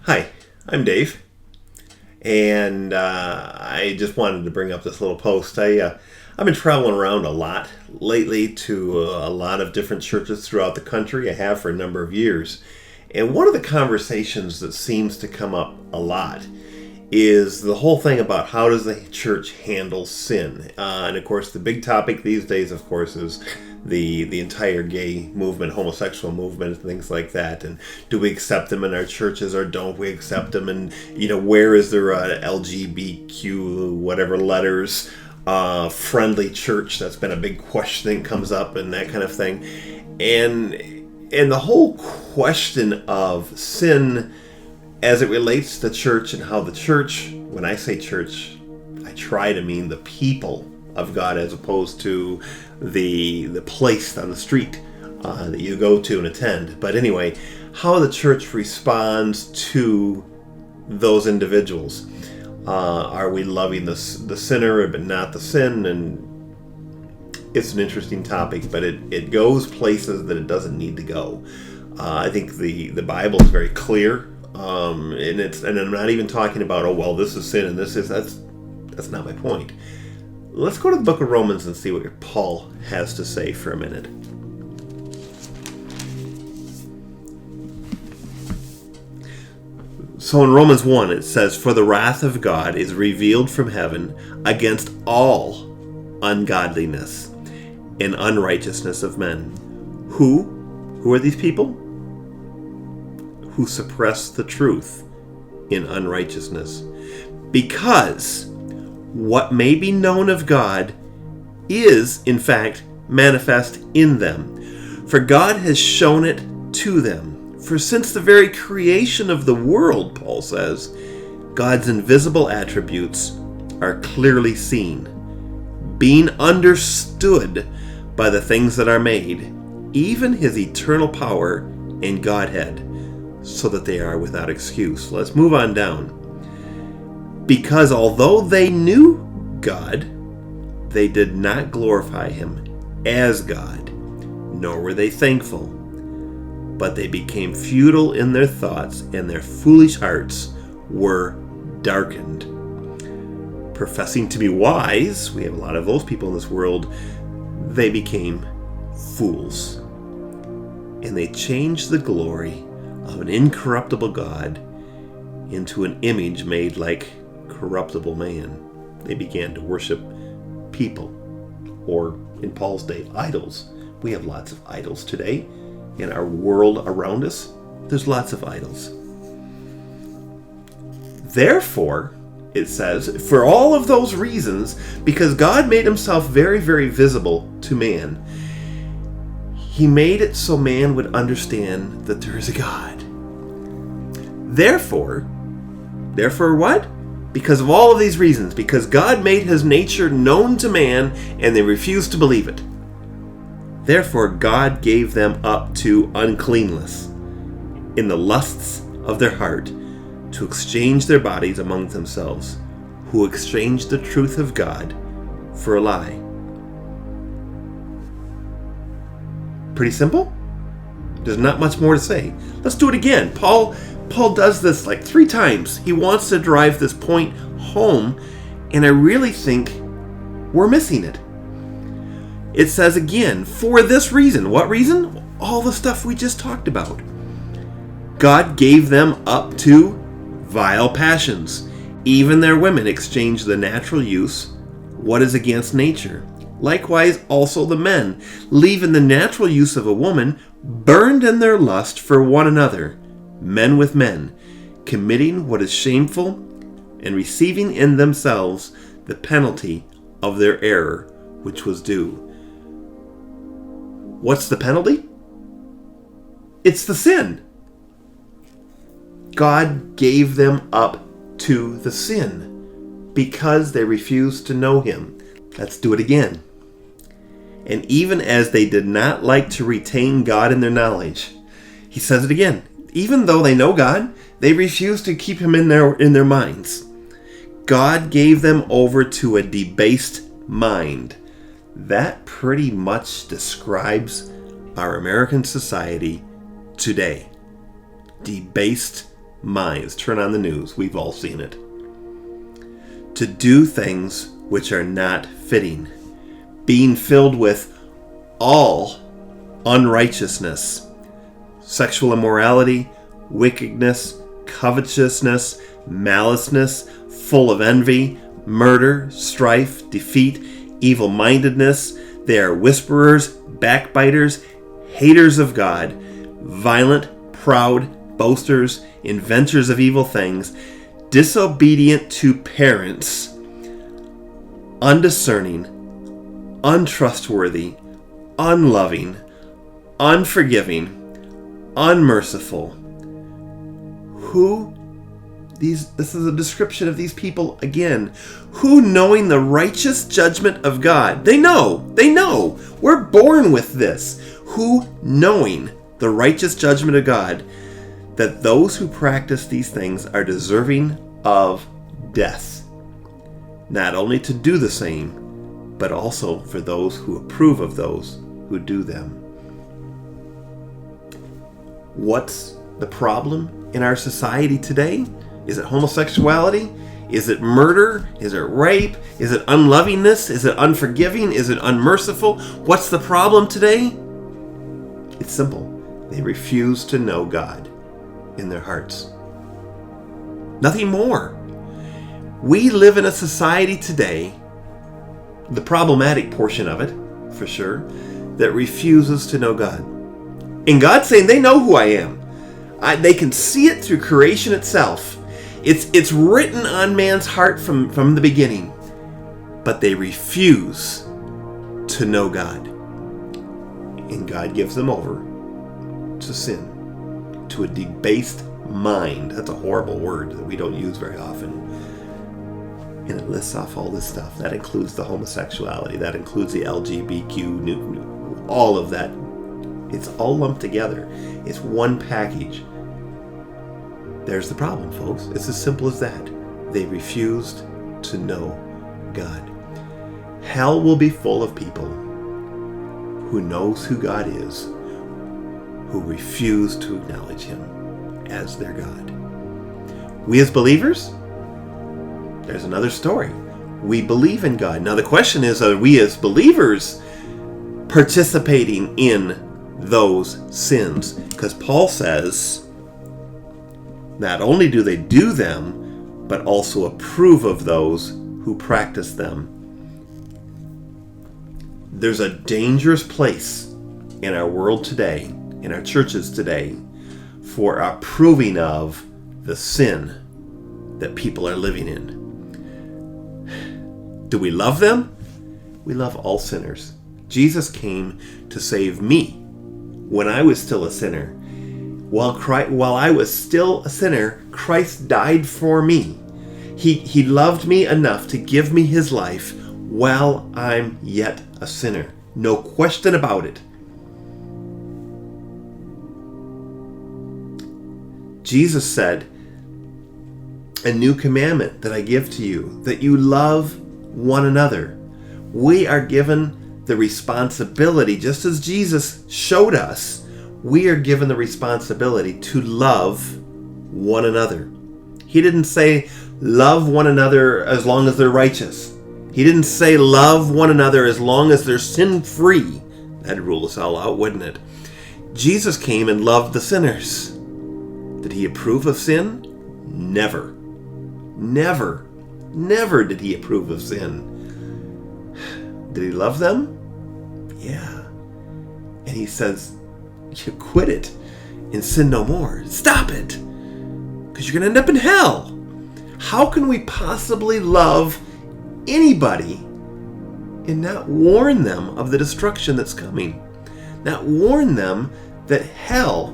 Hi, I'm Dave, and I just wanted to bring up this little post. I've been traveling around a lot lately to a lot of different churches throughout the country. I have for a number of years, and one of the conversations that seems to come up a lot is the whole thing about how does the church handle sin. And of course, the big topic these days, of course, is the entire gay movement, homosexual movement, and things like that. And do we accept them in our churches or don't we accept them? And where is there a LGBTQ whatever letters friendly church? That's been a big question that comes up, and that kind of thing. And the whole question of sin as it relates to church, and how the church, when I say church, I try to mean the people of God as opposed to the place on the street that you go to and attend. But anyway, how the church responds to those individuals. Are we loving the sinner but not the sin? And it's an interesting topic, but it goes places that it doesn't need to go. I think the Bible is very clear. And I'm not even talking about, oh well, this is sin and that's not my point. Let's go to the book of Romans and see what Paul has to say for a minute. So in Romans 1 it says, "For the wrath of God is revealed from heaven against all ungodliness and unrighteousness of men." Who are these people? Who suppress the truth in unrighteousness. Because what may be known of God is, in fact, manifest in them. For God has shown it to them. For since the very creation of the world, Paul says, God's invisible attributes are clearly seen, being understood by the things that are made, even his eternal power and Godhead, so that they are without excuse. Let's move on down. Because although they knew God, they did not glorify him as God, nor were they thankful. But they became futile in their thoughts, and their foolish hearts were darkened. Professing to be wise, we have a lot of those people in this world, they became fools. And they changed the glory of an incorruptible God into an image made like corruptible man. They began to worship people, or in Paul's day, idols. We have lots of idols today. In our world around us, there's lots of idols. Therefore, it says, for all of those reasons, because God made himself very, very visible to man, he made it so man would understand that there is a God. Therefore what? Because of all of these reasons, because God made his nature known to man and they refused to believe it. Therefore God gave them up to uncleanness in the lusts of their heart, to exchange their bodies among themselves, who exchanged the truth of God for a lie. Pretty simple? There's not much more to say. Let's do it again. Paul does this like 3 times. He wants to drive this point home, and I really think we're missing it. It says again, for this reason. What reason? All the stuff we just talked about. God gave them up to vile passions. Even their women exchanged the natural use, what is against nature. Likewise also the men, leaving the natural use of a woman, burned in their lust for one another, men with men, committing what is shameful, and receiving in themselves the penalty of their error, which was due. What's the penalty? It's the sin. God gave them up to the sin because they refused to know him. Let's do it again. And even as they did not like to retain God in their knowledge, he says it again. Even though they know God, they refuse to keep him in their minds. God gave them over to a debased mind. That pretty much describes our American society today. Debased minds. Turn on the news. We've all seen it. To do things which are not fitting. Being filled with all unrighteousness, sexual immorality, wickedness, covetousness, maliceness, full of envy, murder, strife, deceit, evil-mindedness. They are whisperers, backbiters, haters of God, violent, proud, boasters, inventors of evil things, disobedient to parents, undiscerning, untrustworthy, unloving, unforgiving, unmerciful. This is a description of these people again. Who, knowing the righteous judgment of God, they know, we're born with this. Who, knowing the righteous judgment of God, that those who practice these things are deserving of death. Not only to do the same, but also for those who approve of those who do them. What's the problem in our society today? Is it homosexuality? Is it murder? Is it rape? Is it unlovingness? Is it unforgiving? Is it unmerciful? What's the problem today? It's simple. They refuse to know God in their hearts. Nothing more. We live in a society today, the problematic portion of it, for sure, that refuses to know God. And God's saying they know who I am. They can see it through creation itself. It's written on man's heart from the beginning. But they refuse to know God. And God gives them over to sin, to a debased mind. That's a horrible word that we don't use very often. And it lists off all this stuff. That includes the homosexuality. That includes the LGBTQ, all of that. It's all lumped together. It's one package. There's the problem, folks. It's as simple as that. They refused to know God. Hell will be full of people who knows who God is, who refuse to acknowledge Him as their God. We as believers, there's another story. We believe in God. Now the question is, are we as believers participating in those sins? Because Paul says, not only do they do them, but also approve of those who practice them. There's a dangerous place in our world today, in our churches today, for approving of the sin that people are living in. Do we love them? We love all sinners. Jesus came to save me when I was still a sinner. While I was still a sinner, Christ died for me. He loved me enough to give me His life while I'm yet a sinner. No question about it. Jesus said, "A new commandment that I give to you, that you love one another." We are given the responsibility, just as Jesus showed us, we are given the responsibility to love one another. He didn't say love one another as long as they're righteous. He didn't say love one another as long as they're sin-free. That'd rule us all out, wouldn't it? Jesus came and loved the sinners. Did He approve of sin? Never. Never. Never did He approve of sin. Did He love them? Yeah. And He says, you quit it and sin no more. Stop it, because you're going to end up in hell. How can we possibly love anybody and not warn them of the destruction that's coming? Not warn them that hell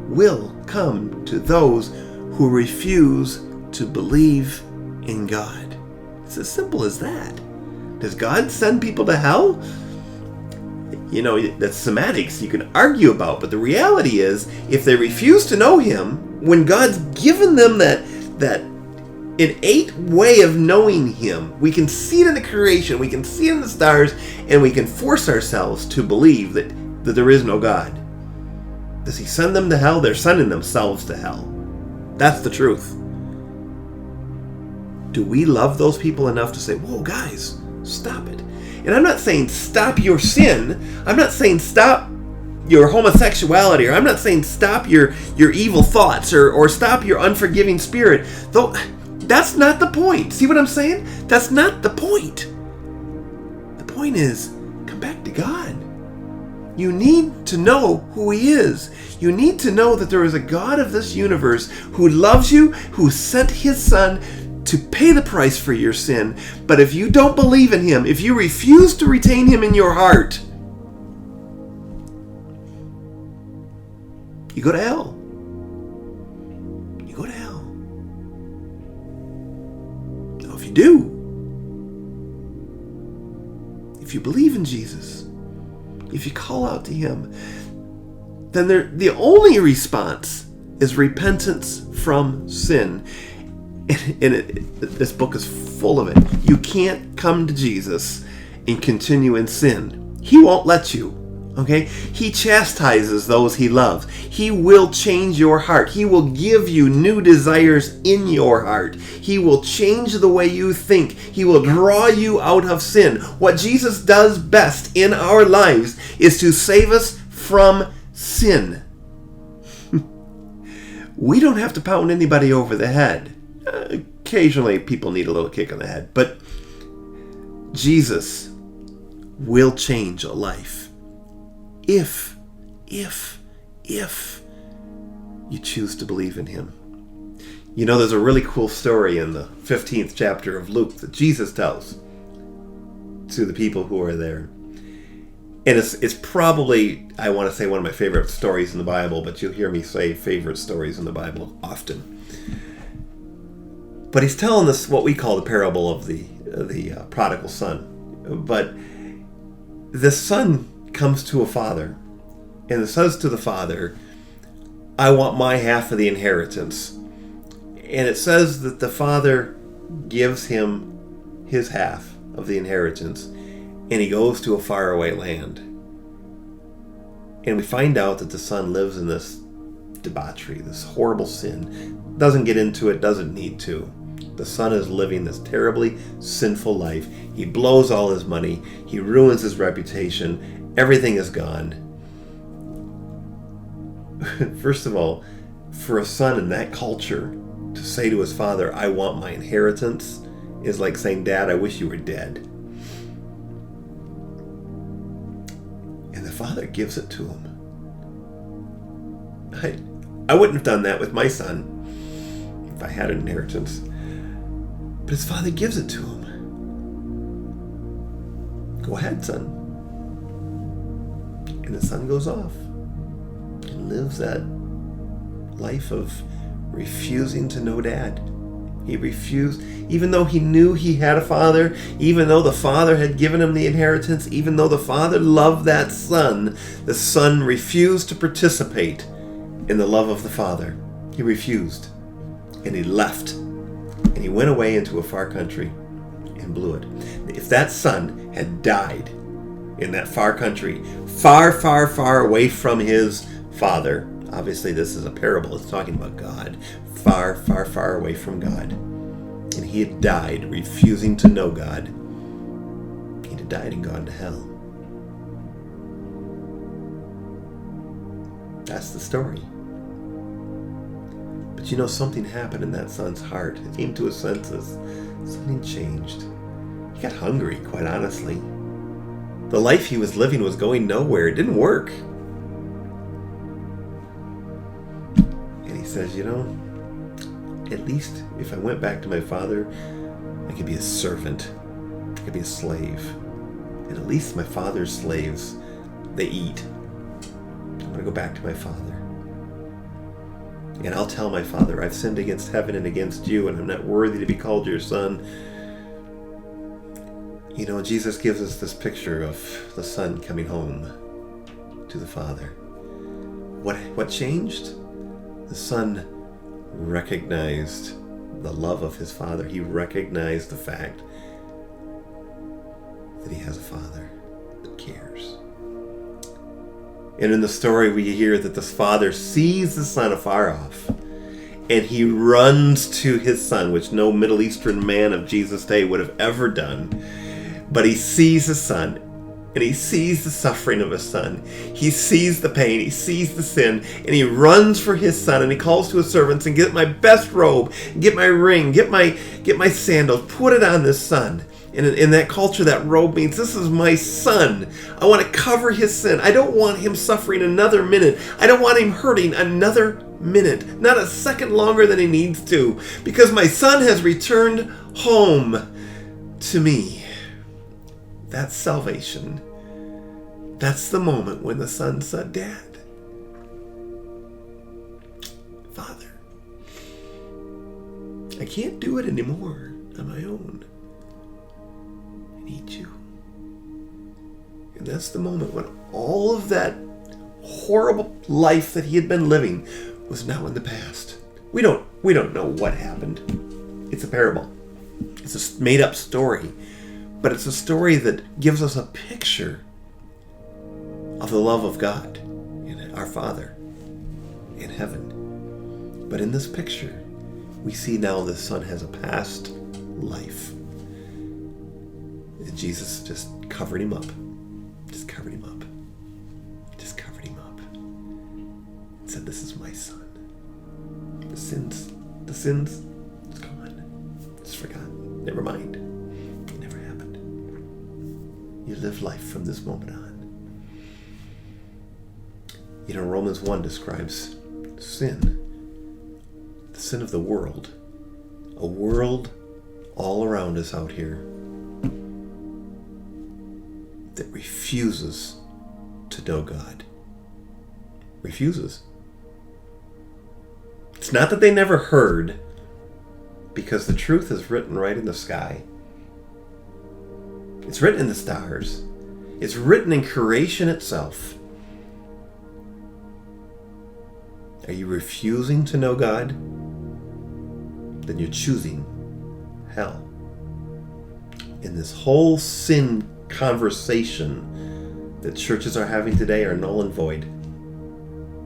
will come to those who refuse to believe in God. It's as simple as that. Does God send people to hell? You know, that's semantics you can argue about, but the reality is, if they refuse to know Him, when God's given them that innate way of knowing Him, we can see it in the creation, we can see it in the stars, and we can force ourselves to believe that there is no God. Does He send them to hell? They're sending themselves to hell. That's the truth. Do we love those people enough to say, whoa, guys, stop it? And I'm not saying stop your sin. I'm not saying stop your homosexuality, or I'm not saying stop your evil thoughts, or stop your unforgiving spirit. Though that's not the point. See what I'm saying? That's not the point. The point is, come back to God. You need to know who He is. You need to know that there is a God of this universe who loves you, who sent His Son to pay the price for your sin. But if you don't believe in Him, if you refuse to retain Him in your heart, you go to hell. You go to hell. Now, if you do, if you believe in Jesus, if you call out to Him, then the only response is repentance from sin. And this book is full of it. You can't come to Jesus and continue in sin. He won't let you. Okay? He chastises those He loves. He will change your heart. He will give you new desires in your heart. He will change the way you think. He will draw you out of sin. What Jesus does best in our lives is to save us from sin. We don't have to pound anybody over the head. Occasionally people need a little kick on the head, but Jesus will change a life if you choose to believe in Him. You know, there's a really cool story in the 15th chapter of Luke that Jesus tells to the people who are there. And it's probably, I want to say, one of my favorite stories in the Bible, but you'll hear me say favorite stories in the Bible often. But he's telling us what we call the parable of the prodigal son. But the son comes to a father and says to the father, I want my half of the inheritance. And it says that the father gives him his half of the inheritance, and he goes to a faraway land. And we find out that the son lives in this debauchery, this horrible sin. Doesn't get into it, doesn't need to. The son is living this terribly sinful life. He blows all his money. He ruins his reputation. Everything is gone. First of all, for a son in that culture to say to his father, I want my inheritance, is like saying, Dad, I wish you were dead. And the father gives it to him. I wouldn't have done that with my son if I had an inheritance. But his father gives it to him. Go ahead, son. And the son goes off and lives that life of refusing to know Dad. He refused, even though he knew he had a father, even though the father had given him the inheritance, even though the father loved that son, the son refused to participate in the love of the father. He refused. And he left. And he went away into a far country and blew it. If that son had died in that far country, far, far, far away from his father, obviously this is a parable, it's talking about God, far, far, far away from God, and he had died refusing to know God, he'd have died and gone to hell. That's the story. But you know, something happened in that son's heart. He came to his senses. Something changed. He got hungry, quite honestly. The life he was living was going nowhere. It didn't work. And he says, you know, at least if I went back to my father, I could be a servant. I could be a slave. And at least my father's slaves, they eat. I'm going to go back to my father. And I'll tell my father, I've sinned against heaven and against you, and I'm not worthy to be called your son. You know, Jesus gives us this picture of the son coming home to the father. What changed? The son recognized the love of his father. He recognized the fact that he has a father that cares. And in the story we hear that this father sees the son afar off, and he runs to his son, which no Middle Eastern man of Jesus' day would have ever done. But he sees his son, and he sees the suffering of his son. He sees the pain, he sees the sin, and he runs for his son, and he calls to his servants, and get my best robe, get my ring, get my sandals, put it on this son. And in that culture, that robe means, this is my son. I want to cover his sin. I don't want him suffering another minute. I don't want him hurting another minute. Not a second longer than he needs to. Because my son has returned home to me. That's salvation. That's the moment when the son said, Dad, Father, I can't do it anymore on my own. I need you. And that's the moment when all of that horrible life that he had been living was now in the past. We don't know what happened. It's a parable. It's a made-up story. But it's a story that gives us a picture of the love of God, our Father in heaven. But in this picture, we see now the son has a past life. And Jesus just covered him up. Just covered him up. Just covered him up. And said, this is my son. The sins, it's gone. It's forgotten. Never mind. It never happened. You live life from this moment on. Romans 1 describes sin. The sin of the world. A world all around us out here that refuses to know God. Refuses. It's not that they never heard, because the truth is written right in the sky. It's written in the stars. It's written in creation itself. Are you refusing to know God? Then you're choosing hell. And this whole sin conversation that churches are having today are null and void.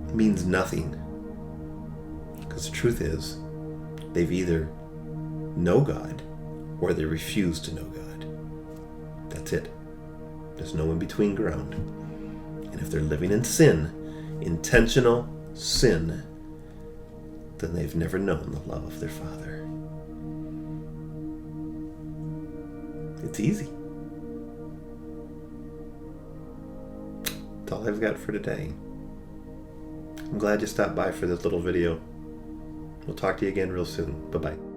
It means nothing. Because the truth is, they've either know God or they refuse to know God. That's it. There's no in between ground. And if they're living in sin, intentional sin, then they've never known the love of their Father. It's easy. That's all I've got for today. I'm glad you stopped by for this little video. We'll talk to you again real soon. Bye-bye.